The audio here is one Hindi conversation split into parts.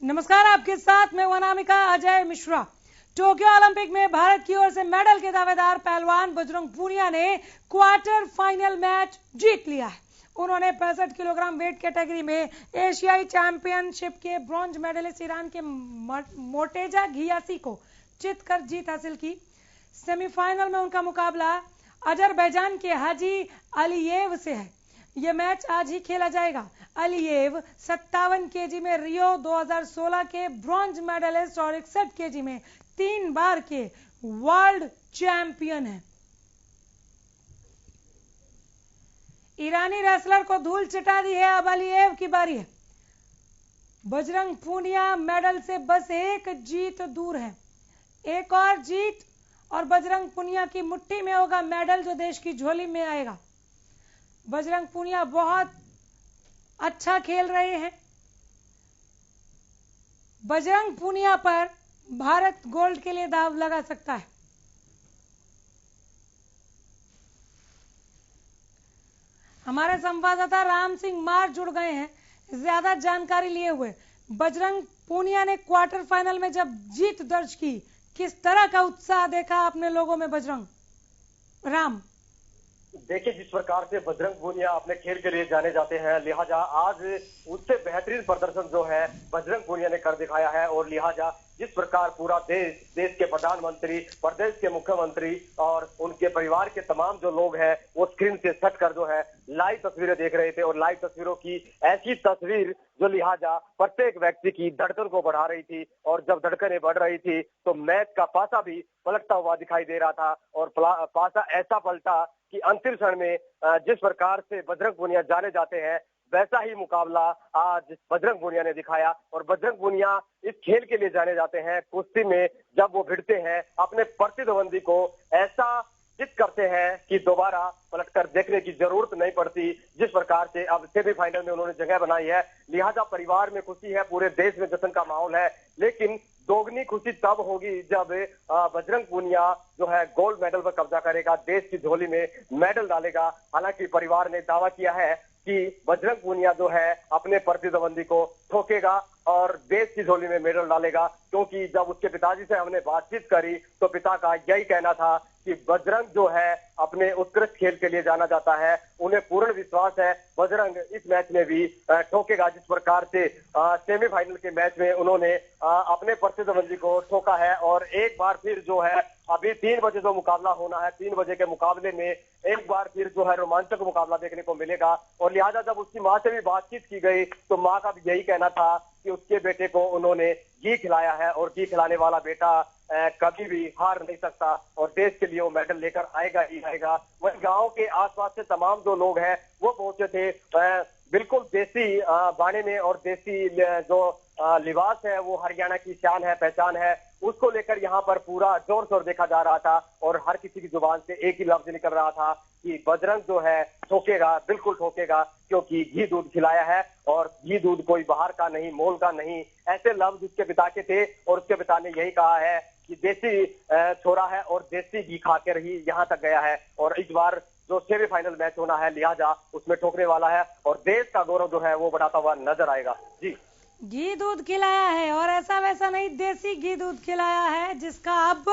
नमस्कार, आपके साथ मैं अनामिका अजय मिश्रा। टोक्यो ओलंपिक में भारत की ओर से मेडल के दावेदार पहलवान बजरंग पूनिया ने क्वार्टर फाइनल मैच जीत लिया है। उन्होंने 65 किलोग्राम वेट कैटेगरी में एशियाई चैंपियनशिप के ब्रॉन्ज मेडलिस्ट ईरान के मोर्टेजा घियासी को चित कर जीत हासिल की। सेमीफाइनल में उनका मुकाबला अजरबैजान के हाजी अलीयेव से है। यह मैच आज ही खेला जाएगा। अलीयेव 57 केजी में रियो 2016 के ब्रॉन्ज मेडलिस्ट और 61 केजी में 3 बार के वर्ल्ड चैंपियन हैं। ईरानी रेसलर को धूल चटा दी है, अब अलीयेव की बारी है। बजरंग पूनिया मेडल से बस एक जीत दूर है। एक और जीत और बजरंग पूनिया की मुट्ठी में होगा मेडल जो देश की झोली में आएगा। बजरंग पूनिया बहुत अच्छा खेल रहे हैं। बजरंग पूनिया पर भारत गोल्ड के लिए दाव लगा सकता है। हमारे संवाददाता राम सिंह मार जुड़ गए हैं ज्यादा जानकारी लिए हुए। बजरंग पूनिया ने क्वार्टर फाइनल में जब जीत दर्ज की, किस तरह का उत्साह देखा आपने लोगों में बजरंग? राम, देखिए, जिस प्रकार से बजरंग पूनिया अपने खेल के लिए जाने जाते हैं, लिहाजा आज उससे बेहतरीन प्रदर्शन जो है बजरंग पूनिया ने कर दिखाया है। और लिहाजा जिस प्रकार पूरा देश के प्रधानमंत्री, प्रदेश के मुख्यमंत्री और उनके परिवार के तमाम जो लोग हैं वो स्क्रीन से सट कर जो है लाइव तस्वीरें देख रहे थे। और लाइव तस्वीरों की ऐसी तस्वीर जो लिहाजा प्रत्येक व्यक्ति की धड़कन को बढ़ा रही थी। और जब धड़कनें बढ़ रही थी तो मैच का पासा भी पलटता हुआ दिखाई दे रहा था। और पासा ऐसा पलटा कि अंतिम क्षण में जिस प्रकार से बजरंग पूनिया जाने जाते हैं वैसा ही मुकाबला आज बजरंग पूनिया ने दिखाया। और बजरंग पूनिया इस खेल के लिए जाने जाते हैं। कुश्ती में जब वो भिड़ते हैं अपने प्रतिद्वंदी को ऐसा चित करते हैं कि दोबारा पलटकर देखने की जरूरत नहीं पड़ती। जिस प्रकार से अब सेमीफाइनल में उन्होंने जगह बनाई है, लिहाजा परिवार में खुशी है, पूरे देश में जश्न का माहौल है। लेकिन दोगुनी खुशी तब होगी जब बजरंग पूनिया जो है गोल्ड मेडल पर कब्जा करेगा, देश की झोली में मेडल डालेगा। हालांकि परिवार ने दावा किया है कि बजरंग पूनिया जो है अपने प्रतिद्वंदी को ठोकेगा और देश की झोली में मेडल डालेगा। क्योंकि जब उसके पिताजी से हमने बातचीत करी तो पिता का यही कहना था कि बजरंग जो है अपने उत्कृष्ट खेल के लिए जाना जाता है। उन्हें पूर्ण विश्वास है बजरंग इस मैच में भी ठोकेगा। जिस प्रकार से सेमीफाइनल के मैच में उन्होंने अपने प्रतिद्वंदी को ठोका है। और एक बार फिर जो है अभी 3 बजे जो मुकाबला होना है, 3 बजे के मुकाबले में एक बार फिर जो है रोमांचक मुकाबला देखने को मिलेगा। और लिहाजा जब उसकी माँ से भी बातचीत की गई तो माँ का भी यही कहना था कि उसके बेटे को उन्होंने घी खिलाया है और घी खिलाने वाला बेटा कभी भी हार नहीं सकता और देश के लिए वो मेडल लेकर आएगा ही आएगा। वही गांव के आसपास से तमाम जो लोग हैं वो पहुंचे थे बिल्कुल देसी बाने में। और देसी जो लिबास है वो हरियाणा की शान है, पहचान है, उसको लेकर यहाँ पर पूरा जोर शोर देखा जा रहा था। और हर किसी की जुबान से एक ही लफ्ज निकल रहा था कि बजरंग जो है ठोकेगा, बिल्कुल ठोकेगा, क्योंकि घी दूध खिलाया है। और घी दूध कोई बाहर का नहीं, मोल का नहीं, ऐसे लफ्ज उसके पिता के थे। और उसके पिता ने यही कहा है कि देसी छोरा है और देसी घी खा कर ही यहाँ तक गया है। और इस बार जो सेमीफाइनल मैच होना है, लिहाजा उसमें ठोकने वाला है और देश का गौरव जो है वो बढ़ाता हुआ नजर आएगा। जी, घी दूध खिलाया है और ऐसा वैसा नहीं, देसी घी दूध खिलाया है, जिसका अब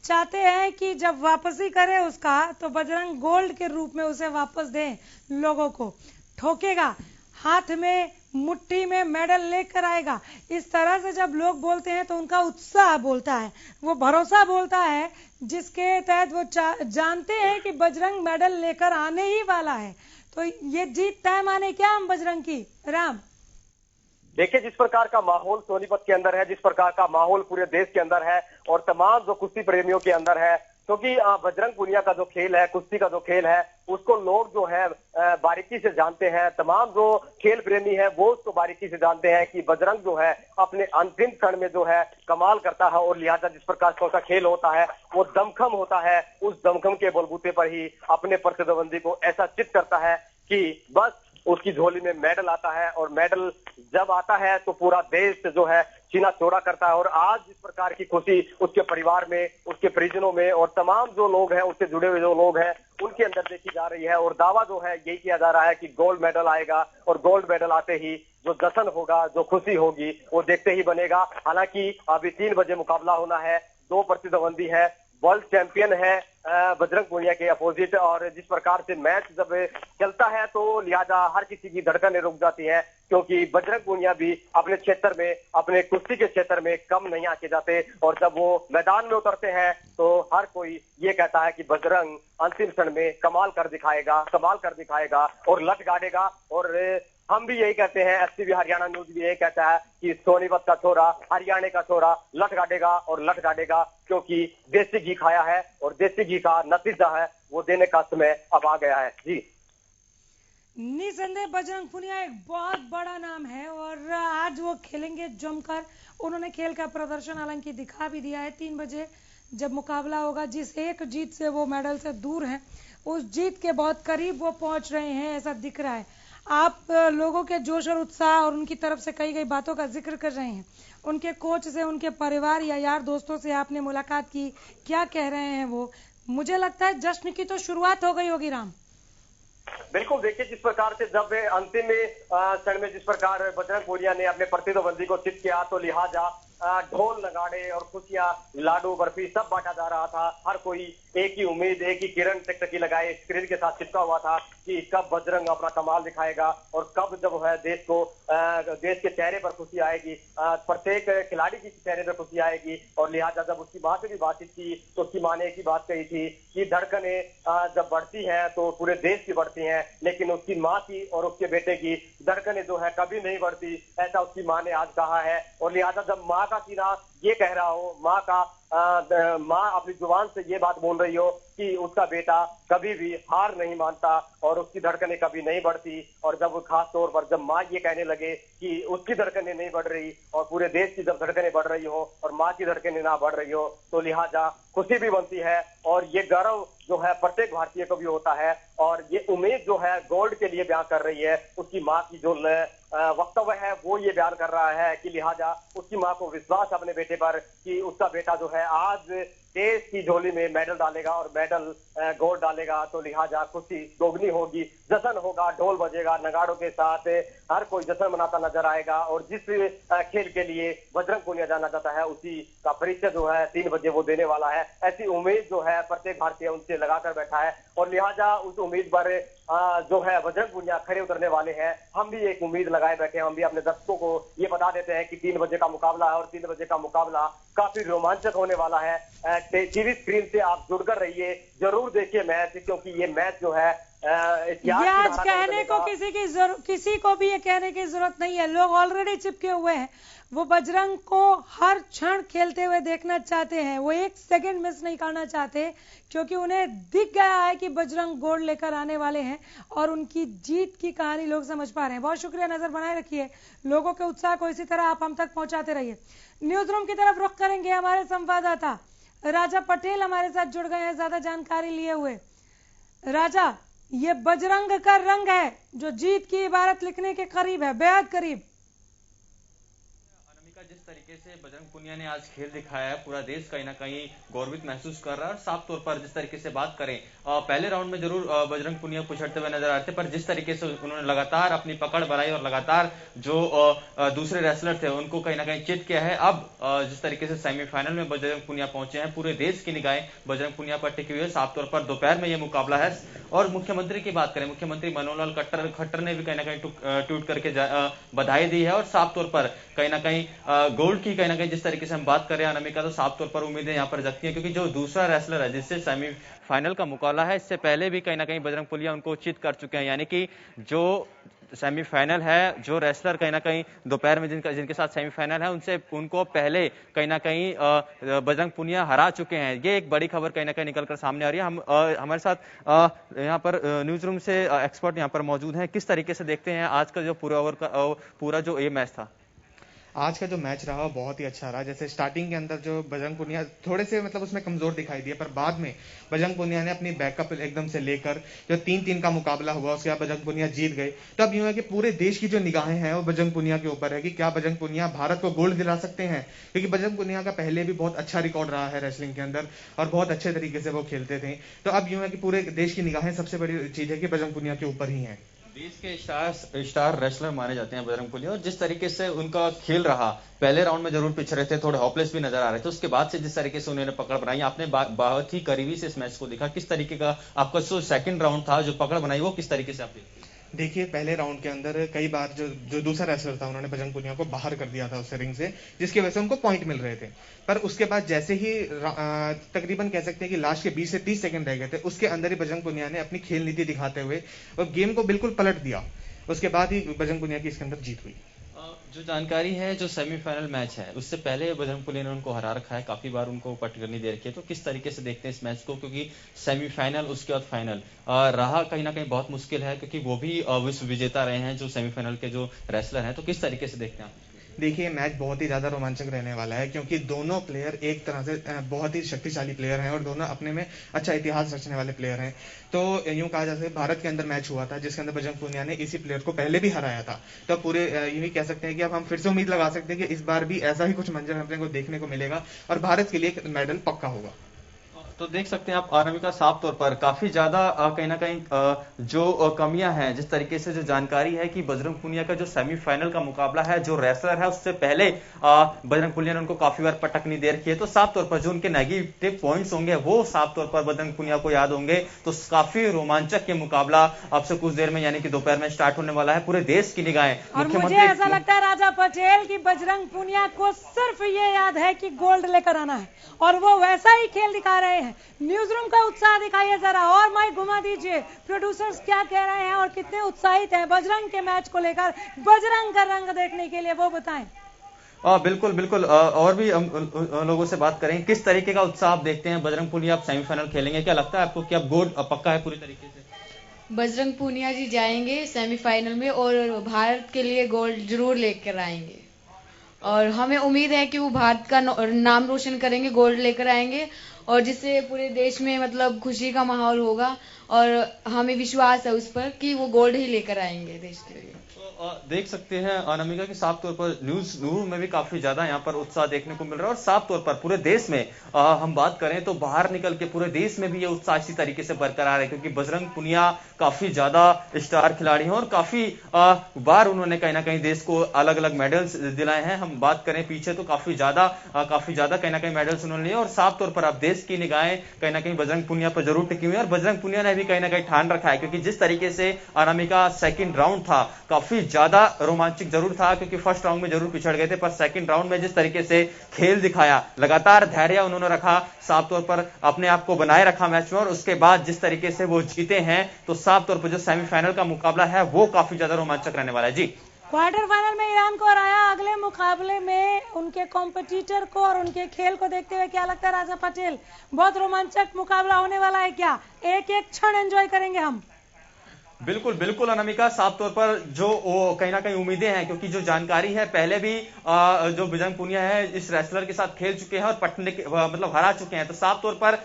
चाहते हैं कि जब वापसी करे उसका तो बजरंग गोल्ड के रूप में उसे वापस दे लोगों को। ठोकेगा, हाथ में मुट्ठी में मेडल लेकर आएगा। इस तरह से जब लोग बोलते हैं तो उनका उत्साह बोलता है, वो भरोसा बोलता है, जिसके तहत वो जानते हैं कि बजरंग मेडल लेकर आने ही वाला है। तो ये जीत तय माने क्या हम बजरंग की? राम, देखिए, जिस प्रकार का माहौल सोनीपत के अंदर है, जिस प्रकार का माहौल पूरे देश के अंदर है और तमाम जो कुश्ती प्रेमियों के अंदर है, क्योंकि बजरंग पूनिया का जो खेल है, कुश्ती का जो खेल है, उसको लोग जो है बारीकी से जानते हैं। तमाम जो खेल प्रेमी है वो उसको बारीकी से जानते हैं कि बजरंग जो है अपने अंतिम क्षण में जो है कमाल करता है। और लिहाजा जिस प्रकार से उसका खेल होता है वो दमखम होता है। उस दमखम के बलबूते पर ही अपने प्रतिद्वंदी को ऐसा चित करता है कि बस उसकी झोली में मेडल आता है। और मेडल जब आता है तो पूरा देश जो है सीना चौड़ा करता है। और आज जिस प्रकार की खुशी उसके परिवार में, उसके परिजनों में और तमाम जो लोग हैं उससे जुड़े हुए जो लोग हैं उनके अंदर देखी जा रही है और दावा जो है यही किया जा रहा है कि गोल्ड मेडल आएगा और गोल्ड मेडल आते ही जो जश्न होगा, जो खुशी होगी, वो देखते ही बनेगा। हालांकि अभी 3 बजे मुकाबला होना है, 2 प्रतिद्वंदी है, वर्ल्ड चैंपियन है बजरंग पूनिया के अपोजिट, और जिस प्रकार से मैच जब चलता है तो लिहाजा हर किसी की धड़कनें रुक जाती हैं, क्योंकि बजरंग पूनिया भी अपने क्षेत्र में, अपने कुश्ती के क्षेत्र में कम नहीं आके जाते, और जब वो मैदान में उतरते हैं तो हर कोई ये कहता है कि बजरंग अंतिम क्षण में कमाल कर दिखाएगा और लट गाड़ेगा। और हम भी यही कहते हैं, एसटीवी हरियाणा न्यूज भी यही कहता है कि सोनीपत का छोरा, हरियाणा का छोरा लट गाड़ेगा, क्योंकि देसी घी खाया है और देसी घी का नतीजा है वो देने का समय अब आ गया है। जी निसंदेह बजरंग पूनिया एक बहुत बड़ा नाम है और आज वो खेलेंगे जमकर। उन्होंने खेल का प्रदर्शन हालांकि दिखा भी दिया है। 3 बजे जब मुकाबला होगा, जिस एक जीत से वो मेडल से दूर हैं, उस जीत के बहुत करीब वो पहुंच रहे हैं, ऐसा दिख रहा है। आप लोगों के जोश और उत्साह और उनकी तरफ से कही गई बातों का जिक्र कर रहे हैं। उनके कोच से, उनके परिवार या यार दोस्तों से आपने मुलाकात की, क्या कह रहे हैं वो? मुझे लगता है जश्न की तो शुरुआत हो गई होगी राम। बिल्कुल, देखिए जिस प्रकार से जब अंतिम क्षण में जिस प्रकार बजरंग पूनिया ने अपने प्रतिद्वंदी को चित किया, तो लिहाजा ढोल नगाड़े और खुशियां, लाडू बर्फी सब बांटा जा रहा था। हर कोई एक ही उम्मीद, एक ही किरण टकटकी लगाए स्क्रीन के साथ चिपका हुआ था कि कब बजरंग अपना कमाल दिखाएगा और कब जब है देश के चेहरे पर खुशी आएगी, प्रत्येक खिलाड़ी के चेहरे पर खुशी आएगी। और लिहाजा जब उसकी मां से भी बातचीत की तो उसकी मां ने एक ही बात कही थी कि धड़कने जब बढ़ती हैं तो पूरे देश की बढ़ती हैं, लेकिन उसकी मां की और उसके बेटे की धड़कने जो है कभी नहीं बढ़ती, ऐसा उसकी मां ने आज कहा है। और लिहाजा जब मां का सीना ये कह रहा हो, माँ अपनी जुबान से ये बात बोल रही हो कि उसका बेटा कभी भी हार नहीं मानता और उसकी धड़कनें कभी नहीं बढ़ती, और जब खास तौर पर जब माँ ये कहने लगे कि उसकी धड़कनें नहीं बढ़ रही और पूरे देश की जब धड़कनें बढ़ रही हो और माँ की धड़कनें ना बढ़ रही हो, तो लिहाजा खुशी भी बनती है और ये गर्व जो है प्रत्येक भारतीय को भी होता है। और ये उम्मीद जो है गोल्ड के लिए बयान कर रही है, उसकी माँ की जो वक्तव्य है वो ये बयान कर रहा है कि लिहाजा उसकी माँ को विश्वास अपने बेटे पर कि उसका बेटा जो है आज देश की झोली में मेडल डालेगा और मेडल गोल्ड डालेगा, तो लिहाजा खुशी दोगुनी होगी, जश्न होगा, ढोल बजेगा, नगाड़ों के साथ हर कोई जश्न मनाता नजर आएगा। और जिस खेल के लिए बजरंग पूनिया जाना चाहता है उसी का परिचय जो है 3 बजे वो देने वाला है, ऐसी उम्मीद जो है प्रत्येक भारतीय उनसे लगाकर बैठा है। और लिहाजा उस उम्मीद पर जो है बजरंग पूनिया खड़े उतरने वाले हैं। हम भी एक उम्मीद लगाए बैठे हैं, हम भी अपने दर्शकों को ये बता देते हैं कि 3 बजे का मुकाबला है और 3 बजे का मुकाबला काफी रोमांचक होने वाला है। टीवी स्क्रीन से आप जुड़कर रहिए, जरूर देखिए मैच, क्योंकि ये मैच जो है आज कहने को किसी को भी ये कहने की जरूरत नहीं है, लोग ऑलरेडी चिपके हुए हैं। वो बजरंग को हर क्षण खेलते हुए देखना चाहते हैं, वो 1 सेकंड मिस नहीं करना चाहते, क्योंकि उन्हें दिख गया है कि बजरंग गोल्ड लेकर आने वाले हैं और उनकी जीत की कहानी लोग समझ पा रहे हैं। बहुत शुक्रिया, नजर बनाए रखिए, लोगों के उत्साह को इसी तरह आप हम तक पहुंचाते रहिए। न्यूज रूम की तरफ रुख करेंगे, हमारे संवाददाता राजा पटेल हमारे साथ जुड़ गए हैं ज्यादा जानकारी लिए हुए। राजा, ये बजरंग का रंग है जो जीत की इबारत लिखने के करीब है, बेहद करीब। जिस तरीके से बजरंग पूनिया ने आज खेल दिखाया है, पूरा देश कहीं ना कहीं गौरवित महसूस कर रहा है। और साफ तौर पर जिस तरीके से बात करें, पहले राउंड में जरूर बजरंग पूनिया पिछड़ते हुए नजर आ रहे थे, पर जिस तरीके से उन्होंने लगातार अपनी पकड़ बढ़ाई और लगातार जो दूसरे रेसलर थे उनको कहीं ना कहीं चित किया है। अब जिस तरीके से सेमीफाइनल में बजरंग पूनिया पहुंचे हैं, पूरे देश की निगाहें बजरंग पूनिया पर टिकी हुई है। साफ तौर पर दोपहर में यह मुकाबला है। और मुख्यमंत्री की बात करें, मुख्यमंत्री मनोहर लाल खट्टर ने भी कहीं ना कहीं ट्वीट करके बधाई दी है। और साफ तौर पर कहीं ना कहीं गोल्ड की कहीं ना कहीं जिस तरीके से हम बात कर रहे हैं अनामिका, तो साफ तौर पर उम्मीदें यहां पर जगती हैं, क्योंकि जो दूसरा रेसलर है जिससे सेमीफाइनल का मुकाबला है, इससे पहले भी कहीं ना कहीं बजरंग पूनिया उनको चित कर चुके हैं। यानी कि जो सेमीफाइनल है, जो रेसलर कहीं ना कहीं दोपहर में जिनके साथ सेमीफाइनल है, उनको पहले कहीं ना कहीं बजरंग पूनिया हरा चुके हैं। ये एक बड़ी खबर कहीं ना कहीं निकलकर सामने आ रही है। हमारे साथ यहाँ पर न्यूज रूम से एक्सपर्ट यहाँ पर मौजूद हैं। किस तरीके से देखते हैं आज का जो पूरा ओवर का पूरा जो ये मैच था? आज का जो मैच रहा वो बहुत ही अच्छा रहा। जैसे स्टार्टिंग के अंदर जो बजरंग पुनिया थोड़े से मतलब उसमें कमजोर दिखाई दिए, पर बाद में बजरंग पुनिया ने अपनी बैकअप एकदम से लेकर जो 3-3 का मुकाबला हुआ उसके बाद बजरंग पुनिया जीत गए। तो अब यूं है कि पूरे देश की जो निगाहें हैं वो बजरंग पुनिया के ऊपर है कि क्या बजरंग पुनिया भारत को गोल्ड दिला सकते हैं, क्योंकि बजरंग पुनिया का पहले भी बहुत अच्छा रिकॉर्ड रहा है रेसलिंग के अंदर और बहुत अच्छे तरीके से वो खेलते थे। तो अब यूं है कि पूरे देश की निगाहें सबसे बड़ी चीज है कि बजरंग पुनिया के ऊपर ही है। देश के स्टार रेसलर माने जाते हैं बजरंग पुनिया, और जिस तरीके से उनका खेल रहा, पहले राउंड में जरूर पिछ रहे थे, थोड़े होपलेस भी नजर आ रहे थे, उसके बाद से जिस तरीके से उन्होंने पकड़ बनाई, आपने बहुत ही करीबी से इस मैच को देखा, किस तरीके का आपका जो सेकंड राउंड था, जो पकड़ बनाई, वो किस तरीके से आप देखते? देखिए पहले राउंड के अंदर कई बार जो दूसरा रेसलर था उन्होंने बजरंग पुनिया को बाहर कर दिया था उस रिंग से, जिसकी वजह से उनको पॉइंट मिल रहे थे। पर उसके बाद जैसे ही तकरीबन कह सकते हैं कि लास्ट के 20 से 30 सेकंड रह गए थे, उसके अंदर ही बजरंग पुनिया ने अपनी खेल नीति दिखाते हुए और गेम को बिल्कुल पलट दिया। उसके बाद ही बजरंग पुनिया की इसके अंदर जीत हुई। जो जानकारी है, जो सेमीफाइनल मैच है उससे पहले बजरंग पुनिया ने उनको हरा रखा है, काफी बार उनको पट करनी दे रखी है, तो किस तरीके से देखते हैं इस मैच को, क्योंकि सेमीफाइनल उसके बाद फाइनल रहा कहीं ना कहीं बहुत मुश्किल है, क्योंकि वो भी विश्व विजेता रहे हैं जो सेमीफाइनल के जो रेसलर हैं, तो किस तरीके से देखते हैं आप? देखिए मैच बहुत ही ज्यादा रोमांचक रहने वाला है, क्योंकि दोनों प्लेयर एक तरह से बहुत ही शक्तिशाली प्लेयर हैं और दोनों अपने में अच्छा इतिहास रचने वाले प्लेयर हैं। तो यूं कहा जा सकता है भारत के अंदर मैच हुआ था जिसके अंदर बजरंग पुनिया ने इसी प्लेयर को पहले भी हराया था। तो पूरे यूं ही कह सकते हैं कि अब हम फिर से उम्मीद लगा सकते हैं कि इस बार भी ऐसा ही कुछ मंजर अपने को देखने को मिलेगा और भारत के लिए मेडल पक्का होगा। तो देख सकते हैं आप अनामिका, साफ तौर पर काफी ज्यादा कहीं ना कहीं जो कमियां हैं, जिस तरीके से जो जानकारी है कि बजरंग पुनिया का जो सेमीफाइनल का मुकाबला है, जो रेसलर है उससे पहले बजरंग पुनिया ने उनको काफी बार पटकनी दे रखी है, तो साफ तौर पर जो उनके नेगेटिव पॉइंट्स होंगे वो साफ तौर पर बजरंग पुनिया को याद होंगे। तो काफी रोमांचक ये मुकाबला अब से कुछ देर में यानी कि दोपहर में स्टार्ट होने वाला है, पूरे देश की निगाहें। और मुझे ऐसा लगता है राजा पटेल की बजरंग पुनिया को सिर्फ ये याद है कि गोल्ड लेकर आना है और वो वैसा ही खेल दिखा रहे हैं। न्यूज रूम का उत्साह दिखाइए जरा, और माइक घुमा दीजिए, प्रोड्यूसर्स क्या कह रहे हैं और कितने उत्साहित हैं बजरंग के मैच को लेकर, बजरंग का रंग देखने के लिए, वो बताएं। बिल्कुल बिल्कुल, और भी हम लोगों से बात करेंगे, किस तरीके का उत्साह आप देखते हैं? बजरंग पुनिया आप सेमीफाइनल खेलेंगे, क्या लगता है आपको कि अब गोल्ड पक्का है पूरी तरीके से? बजरंग पुनिया जी जाएंगे सेमीफाइनल में और भारत के लिए गोल्ड जरूर लेकर आएंगे और हमें उम्मीद है कि वो भारत का नाम रोशन करेंगे, गोल्ड लेकर आएंगे और जिससे पूरे देश में मतलब खुशी का माहौल होगा और हमें विश्वास है उस पर कि वो गोल्ड ही लेकर आएंगे देश के लिए। तो देख सकते हैं अनामिका कि साफ तौर पर न्यूज रूम में भी काफी ज्यादा यहाँ पर उत्साह देखने को मिल रहा है और साफ तौर पर पूरे देश में हम बात करें तो बाहर निकल के पूरे देश में भी ये उत्साह इसी तरीके से बरकरार है, क्योंकि बजरंग पुनिया काफी ज्यादा स्टार खिलाड़ी हैं और काफी बार उन्होंने कहीं ना कहीं देश को अलग अलग मेडल्स दिलाए हैं। हम बात करें पीछे तो काफी ज्यादा कहीं ना कहीं मेडल्स उन्होंने लिए और साफ तौर पर अब देश की निगाहें कहीं ना कहीं बजरंग पुनिया पर जरूर टिकी हुई है और बजरंग पुनिया ने भी कहीं ना कहीं ठान रखा है, क्योंकि जिस तरीके से अनामिका सेकंड राउंड था काफी ज्यादा रोमांचक जरूर था, क्योंकि फर्स्ट राउंड में जरूर पिछड़ गए थे, पर सेकंड राउंड में जिस तरीके से खेल दिखाया, लगातार धैर्य उन्होंने रखा, साफ तौर पर अपने आप को बनाए रखा मैच में और उसके बाद जिस तरीके से वो जीते हैं, तो साफ तौर पर जो सेमीफाइनल का मुकाबला है वो काफी ज्यादा रोमांचक रहने वाला है। जी, क्वार्टर फाइनल में ईरान को हराया, अगले मुकाबले में उनके कॉम्पिटिटर को और उनके खेल को देखते हुए क्या लगता है राजा पटेल, बहुत रोमांचक मुकाबला होने वाला है क्या? एक एक क्षण एंजॉय करेंगे हम। बिल्कुल बिल्कुल अनामिका, साफ तौर पर जो कहीं ना कहीं उम्मीदें हैं, क्योंकि जो जानकारी है पहले भी जो बजरंग पुनिया है इस रेसलर के साथ खेल चुके हैं और पटने मतलब हरा चुके हैं, तो साफ तौर पर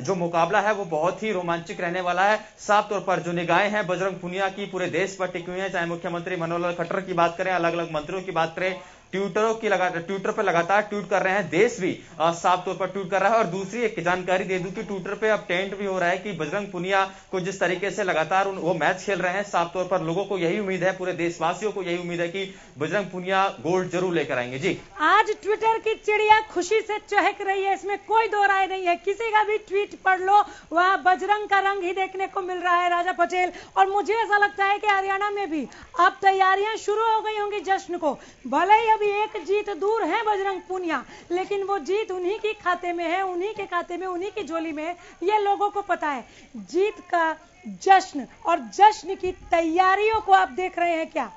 जो मुकाबला है वो बहुत ही रोमांचक रहने वाला है। साफ तौर पर जो निगाहें हैं बजरंग पुनिया की पूरे देश पर टिकी हुई है, चाहे मुख्यमंत्री मनोहर लाल खट्टर की बात करें, अलग अलग मंत्रियों की बात करें, ट्विटर पर लगातार ट्वीट कर रहे हैं, देश भी साफ तौर पर ट्वीट कर रहा है। और दूसरी एक जानकारी दे दूं कि ट्विटर पे अब ट्रेंड भी हो रहा है कि बजरंग पुनिया को जिस तरीके से लगातार वो मैच खेल रहे हैं, साफ तौर पर लोगों को यही उम्मीद है, पूरे देशवासियों को यही उम्मीद है कि बजरंग पुनिया गोल्ड जरूर लेकर आएंगे। जी, आज ट्विटर की चिड़िया खुशी से चहक रही है, इसमें कोई दो राय नहीं है, किसी का भी ट्वीट पढ़ लो वहां बजरंग का रंग ही देखने को मिल रहा है राजा पटेल। और मुझे ऐसा लगता है कि हरियाणा में भी अब तैयारियां शुरू हो गई होंगी जश्न को, भले ही अभी एक जीत दूर है बजरंग पुनिया, लेकिन वो जीत उन्हीं के खाते में है, उन्हीं के खाते में, उन्हीं की झोली में है, ये लोगों को पता है। जीत का जश्न और जश्न की तैयारियों को आप देख रहे हैं क्या?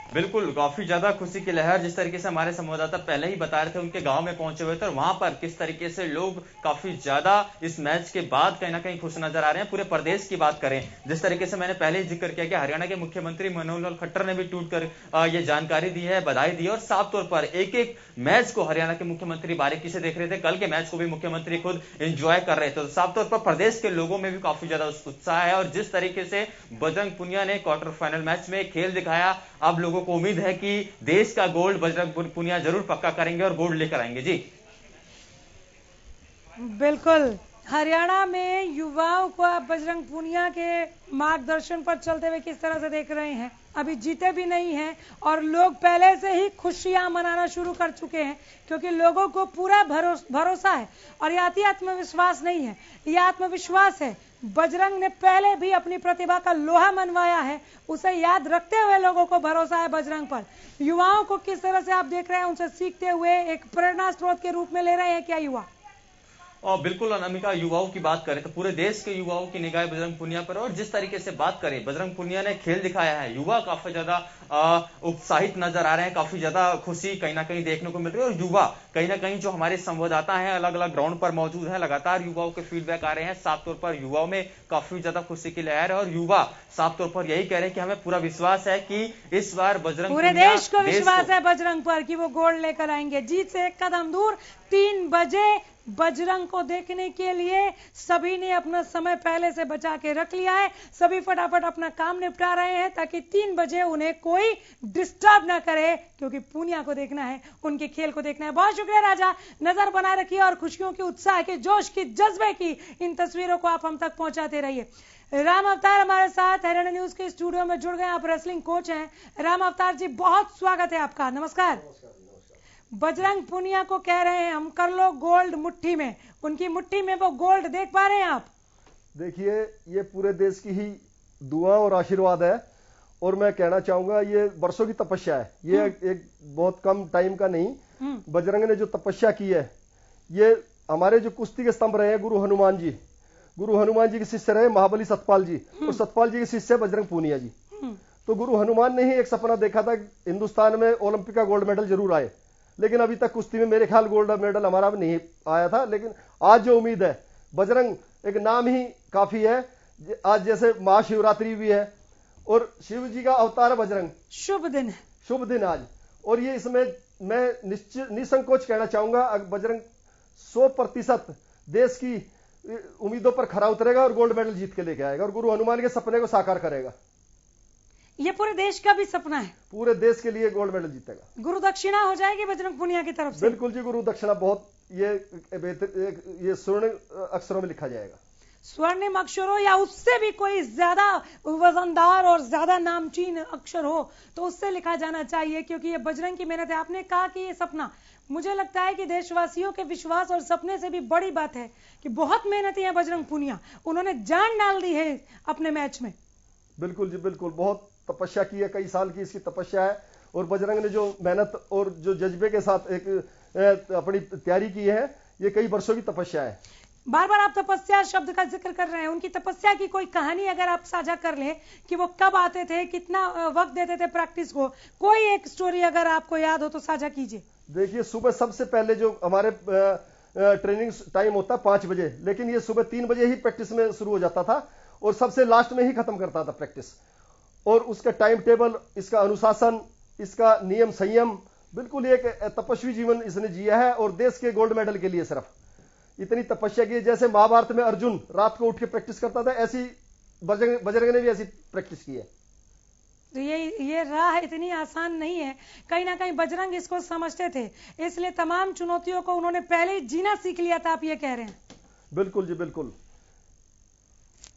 बिल्कुल, काफी ज्यादा खुशी की लहर, जिस तरीके से हमारे संवाददाता पहले ही बता रहे थे, उनके गांव में पहुंचे हुए थे और वहां पर किस तरीके से लोग काफी ज्यादा इस मैच के बाद कहीं ना कहीं खुश नजर आ रहे हैं। पूरे प्रदेश की बात करें, जिस तरीके से मैंने पहले ही जिक्र किया कि हरियाणा के मुख्यमंत्री मनोहर लाल खट्टर ने भी ट्वीट कर ये जानकारी दी है, बधाई दी है और साफ तौर पर एक एक मैच को हरियाणा के मुख्यमंत्री बारीकी से देख रहे थे। कल के मैच को भी मुख्यमंत्री खुद एंजॉय कर रहे थे। तो साफ तौर पर प्रदेश के लोगों में भी काफी ज्यादा उत्साह है और जिस तरीके से बजरंग पुनिया ने क्वार्टर फाइनल मैच में खेल दिखाया, अब लोगों को उम्मीद है कि देश का गोल्ड बजरंग पुनिया जरूर पक्का करेंगे और गोल्ड लेकर आएंगे। जी बिल्कुल, हरियाणा में युवाओं को आप बजरंग पुनिया के मार्गदर्शन पर चलते हुए किस तरह से देख रहे हैं? अभी जीते भी नहीं हैं और लोग पहले से ही खुशियां मनाना शुरू कर चुके हैं, क्योंकि लोगों को पूरा भरोसा है और ये आत्मविश्वास नहीं है, ये आत्मविश्वास है। बजरंग ने पहले भी अपनी प्रतिभा का लोहा मनवाया है, उसे याद रखते हुए लोगों को भरोसा है बजरंग पर। युवाओं को किस तरह से आप देख रहे हैं, उनसे सीखते हुए एक प्रेरणा स्रोत के रूप में ले रहे हैं क्या युवा? और बिल्कुल अनामिका, युवाओं की बात करें तो पूरे देश के युवाओं की निगाह बजरंग पुनिया पर और जिस तरीके से बात करें, बजरंग पुनिया ने खेल दिखाया है, युवा काफी ज्यादा उत्साहित नजर आ रहे हैं, काफी ज्यादा खुशी कहीं ना कहीं देखने को मिल रही है। और युवा कहीं ना कहीं जो हमारे संवाददाता हैं अलग अलग ग्राउंड पर मौजूद हैं, लगातार युवाओं के फीडबैक आ रहे हैं। साफ तौर पर युवाओं में काफी ज्यादा खुशी की लहर है और युवा साफ तौर पर यही कह रहे हैं कि हमें पूरा विश्वास है कि इस बार बजरंग पूरे देश को विश्वास है बजरंग पर कि वो गोल्ड लेकर आएंगे। जीत से एक कदम दूर 3 बजे बजरंग को देखने के लिए सभी ने अपना समय पहले से बचा के रख लिया है। सभी फटाफट अपना काम निपटा रहे हैं ताकि 3 बजे उन्हें कोई डिस्टर्ब ना करे, क्योंकि पुनिया को देखना है, उनके खेल को देखना है। बहुत शुक्रिया राजा, नजर बनाए रखिए और खुशियों के उत्साह के जोश की जज्बे की इन तस्वीरों को आप हम तक पहुंचाते रहिए। राम अवतार हमारे साथ हरियाणा न्यूज के स्टूडियो में जुड़ गए, आप रेसलिंग कोच हैं। राम अवतार जी, बहुत स्वागत है आपका। नमस्कार। बजरंग पुनिया को कह रहे हैं हम कर लो गोल्ड मुट्ठी में, उनकी मुट्ठी में वो गोल्ड देख पा रहे हैं आप? देखिए, ये पूरे देश की ही दुआ और आशीर्वाद है और मैं कहना चाहूंगा ये वर्षों की तपस्या है, ये एक बहुत कम टाइम का नहीं। बजरंग ने जो तपस्या की है, ये हमारे जो कुश्ती के स्तंभ रहे हैं गुरु हनुमान जी के शिष्य रहे महाबली सतपाल जी और सतपाल जी के शिष्य बजरंग पुनिया जी। तो गुरु हनुमान ने ही एक सपना देखा था हिंदुस्तान में ओलंपिक का गोल्ड मेडल जरूर आए, लेकिन अभी तक कुश्ती में मेरे ख्याल गोल्ड मेडल हमारा भी नहीं आया था। लेकिन आज जो उम्मीद है, बजरंग एक नाम ही काफी है। आज जैसे महाशिवरात्रि भी है और शिव जी का अवतार है बजरंग, शुभ दिन आज। और ये इसमें मैं निसंकोच कहना चाहूंगा, बजरंग 100% देश की उम्मीदों पर खरा उतरेगा और गोल्ड मेडल जीत के लेके आएगा और गुरु हनुमान के सपने को साकार करेगा। ये पूरे देश का भी सपना है, पूरे देश के लिए गोल्ड मेडल जीतेगा। गुरु दक्षिणा हो जाएगी बजरंग पुनिया की तरफ से? बिल्कुल जी, गुरु दक्षिणा बहुत ये स्वर्ण अक्षरों में लिखा जाएगा। स्वर्णिम अक्षरों या उससे भी कोई ज्यादा वजनदार और ज्यादा नामचीन अक्षर हो तो उससे लिखा जाना चाहिए, क्योंकि ये बजरंग की मेहनत है। आपने कहा कि ये सपना, मुझे लगता है कि देशवासियों के विश्वास और सपने से भी बड़ी बात है कि बहुत मेहनती है बजरंग पुनिया, उन्होंने जान डाल दी है अपने मैच में। बिल्कुल जी, बिल्कुल, बहुत तपस्या की है, कई साल की इसकी तपस्या है और बजरंग ने जो मेहनत और जो जज्बे के साथ एक अपनी तैयारी की है, ये कई वर्षों की तपस्या है। बार बार आप तपस्या शब्द का जिक्र कर रहे हैं, उनकी तपस्या की कोई कहानी अगर आप साझा कर लें कि वो कब आते थे, कितना वक्त देते थे प्रैक्टिस को, कोई एक स्टोरी अगर आपको याद हो तो साझा कीजिए। देखिए, सुबह सबसे पहले जो हमारे ट्रेनिंग टाइम होता है 5 बजे, लेकिन ये सुबह 3 बजे ही प्रैक्टिस में शुरू हो जाता था और सबसे लास्ट में ही खत्म करता था प्रैक्टिस। और उसका टाइम टेबल, इसका अनुशासन, इसका नियम संयम, बिल्कुल एक तपस्वी जीवन इसने जिया है और देश के गोल्ड मेडल के लिए सिर्फ इतनी तपस्या की। जैसे महाभारत में अर्जुन रात को उठ के प्रैक्टिस करता था, ऐसी बजरंग ने भी ऐसी प्रैक्टिस की है। तो ये राह इतनी आसान नहीं है, कहीं ना कहीं बजरंग इसको समझते थे, इसलिए तमाम चुनौतियों को उन्होंने पहले ही जीना सीख लिया था, आप ये कह रहे हैं? बिल्कुल जी, बिल्कुल।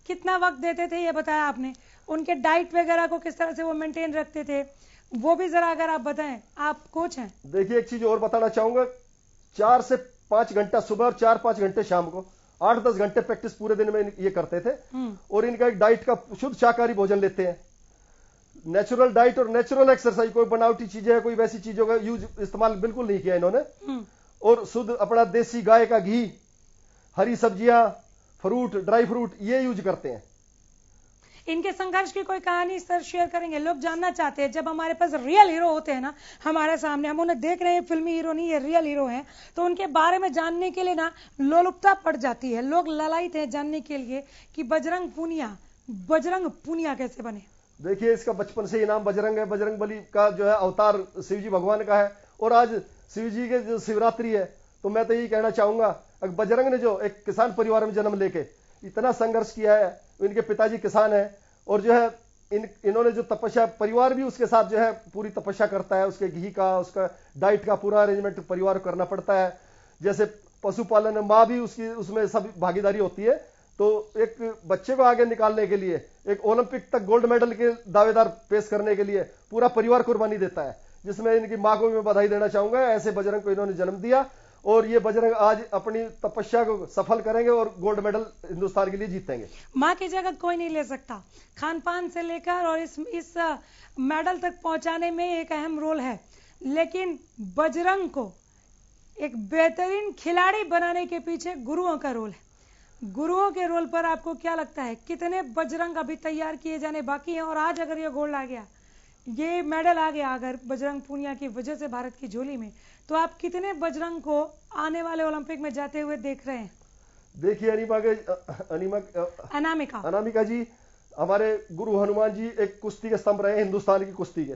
कितना वक्त देते थे ये बताया आपने, उनके डाइट वगैरह को किस तरह से वो मेंटेन रखते थे, वो भी जरा अगर आप बताएं, आप कोच हैं। देखिए, एक चीज और बताना चाहूंगा, 4 से 5 घंटा सुबह और 4-5 घंटे शाम को, 8-10 घंटे प्रैक्टिस पूरे दिन में ये करते थे। और इनका एक डाइट का शुद्ध शाकाहारी भोजन लेते हैं, नेचुरल डाइट और नेचुरल एक्सरसाइज, कोई बनावटी चीजें है, कोई वैसी चीजों का इस्तेमाल बिल्कुल नहीं किया इन्होंने। और शुद्ध अपना देसी गाय का घी, हरी सब्जियां, फ्रूट, ड्राई फ्रूट, ये यूज करते हैं। इनके संघर्ष की कोई कहानी सर शेयर करेंगे? लोग जानना चाहते हैं, जब हमारे पास रियल हीरो होते हैं ना हमारे सामने, हम उन्हें देख रहे हैं फिल्मी हीरो नहीं, ये रियल हीरो हैं, तो उनके बारे में जानने के लिए ना लोलुपता पड़ जाती है। लोग ललायित हैं जानने के लिए कि बजरंग पूनिया कैसे बने। देखिए, इसका बचपन से ही नाम बजरंग है। बजरंग बली का जो है अवतार शिव जी भगवान का है, और आज शिव जी के जो शिवरात्रि है, तो मैं तो यही कहना चाहूंगा, बजरंग ने जो एक किसान परिवार में जन्म लेके इतना संघर्ष किया है, इनके पिताजी किसान है, और जो है इन्होंने जो तपस्या, परिवार भी उसके साथ जो है पूरी तपस्या करता है, उसके घी का, उसका डाइट का पूरा अरेंजमेंट परिवार को करना पड़ता है। जैसे पशुपालन में माँ भी उसकी उसमें सब भागीदारी होती है। तो एक बच्चे को आगे निकालने के लिए, एक ओलंपिक तक गोल्ड मेडल के दावेदार पेश करने के लिए पूरा परिवार कुर्बानी देता है, जिसमें इनकी माँ को भी मैं बधाई देना चाहूंगा। ऐसे बजरंग को इन्होंने जन्म दिया, और ये बजरंग आज अपनी तपस्या को सफल करेंगे और गोल्ड मेडल हिंदुस्तान के लिए जीतेंगे। माँ की जगह कोई नहीं ले सकता। खान पान से लेकर और इस मेडल तक पहुंचाने में एक अहम रोल है, लेकिन बजरंग को एक बेहतरीन खिलाड़ी बनाने के पीछे गुरुओं का रोल है। गुरुओं के रोल पर आपको क्या लगता है, कितने बजरंग अभी तैयार किए जाने बाकी हैं? और आज अगर ये गोल्ड आ गया, ये मेडल आ गया अगर बजरंग पूनिया की वजह से भारत की झोली में, तो आप कितने बजरंग को आने वाले ओलंपिक में जाते हुए देख रहे हैं? देखिए अनामिका जी, हमारे गुरु हनुमान जी एक कुश्ती के स्तंभ रहे हिंदुस्तान की कुश्ती के,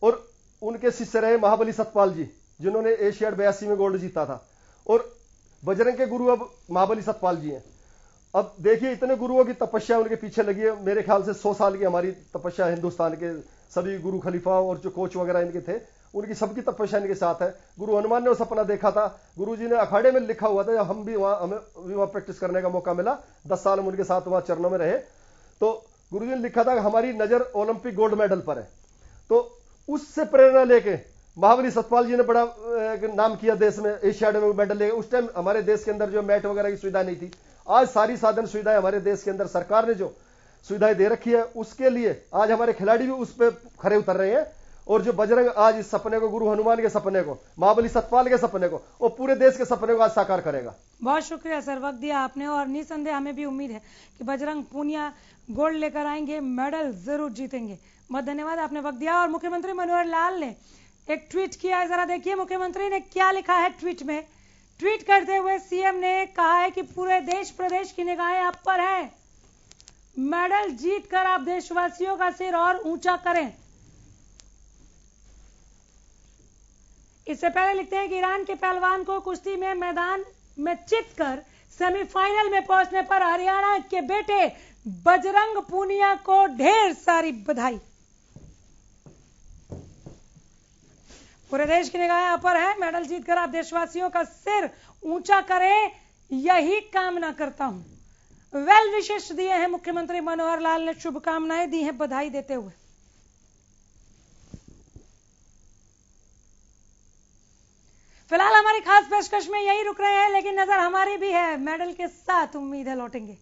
और उनके शिष्य रहे महाबली सतपाल जी, जिन्होंने एशियाड 82 में गोल्ड जीता था, और बजरंग के गुरु अब महाबली सतपाल जी हैं। अब देखिए, इतने गुरुओं की तपस्या उनके पीछे लगी है। मेरे ख्याल से 100 साल की हमारी तपस्या, हिंदुस्तान के सभी गुरु खलीफा और जो कोच वगैरह इनके थे, उनकी सबकी तपस्या इनके साथ है। गुरु हनुमान ने वो सपना देखा था, गुरु जी ने अखाड़े में लिखा हुआ था, हम भी हमें वहां प्रैक्टिस करने का मौका मिला, 10 साल हम उनके साथ वहां चरणों में रहे, तो गुरु जी ने लिखा था कि हमारी नजर ओलंपिक गोल्ड मेडल पर है। तो उससे प्रेरणा लेके महाबली सतपाल जी ने बड़ा नाम किया देश में, एशियाड में मेडल लेके। उस टाइम हमारे देश के अंदर जो मैट वगैरह की सुविधा नहीं थी, आज सारी साधन सुविधाएं हमारे देश के अंदर सरकार ने जो सुविधाएं दे रखी है, उसके लिए आज हमारे खिलाड़ी भी उस पर खरे उतर रहे हैं। और जो बजरंग आज इस सपने को, गुरु हनुमान के सपने को, महाबली सतपाल के सपने को, और पूरे देश के सपने को आज साकार करेगा। बहुत शुक्रिया सर, वक्त दिया आपने, और निसंदेह हमें भी उम्मीद है कि बजरंग पूनिया गोल्ड लेकर आएंगे, मेडल जरूर जीतेंगे। बहुत धन्यवाद, आपने वक्त दिया। और मुख्यमंत्री मनोहर लाल ने एक ट्वीट किया है, जरा देखिए मुख्यमंत्री ने क्या लिखा है ट्वीट में। ट्वीट करते हुए सीएम ने कहा है कि पूरे देश प्रदेश की निगाहें आप पर है, मेडल जीतकर आप देशवासियों का सिर और ऊंचा करें। इससे पहले लिखते हैं कि ईरान के पहलवान को कुश्ती में मैदान में जीतकर सेमीफाइनल में पहुंचने पर हरियाणा के बेटे बजरंग पूनिया को ढेर सारी बधाई। पूरे देश की निगाहें आप पर है, मेडल जीतकर आप देशवासियों का सिर ऊंचा करें, यही कामना करता हूं। वेल विशेष दिए हैं मुख्यमंत्री मनोहर लाल ने, शुभकामनाएं दी हैं बधाई देते हुए। फिलहाल हमारी खास पेशकश में यही रुक रहे हैं, लेकिन नजर हमारी भी है मेडल के साथ, उम्मीद है लौटेंगे।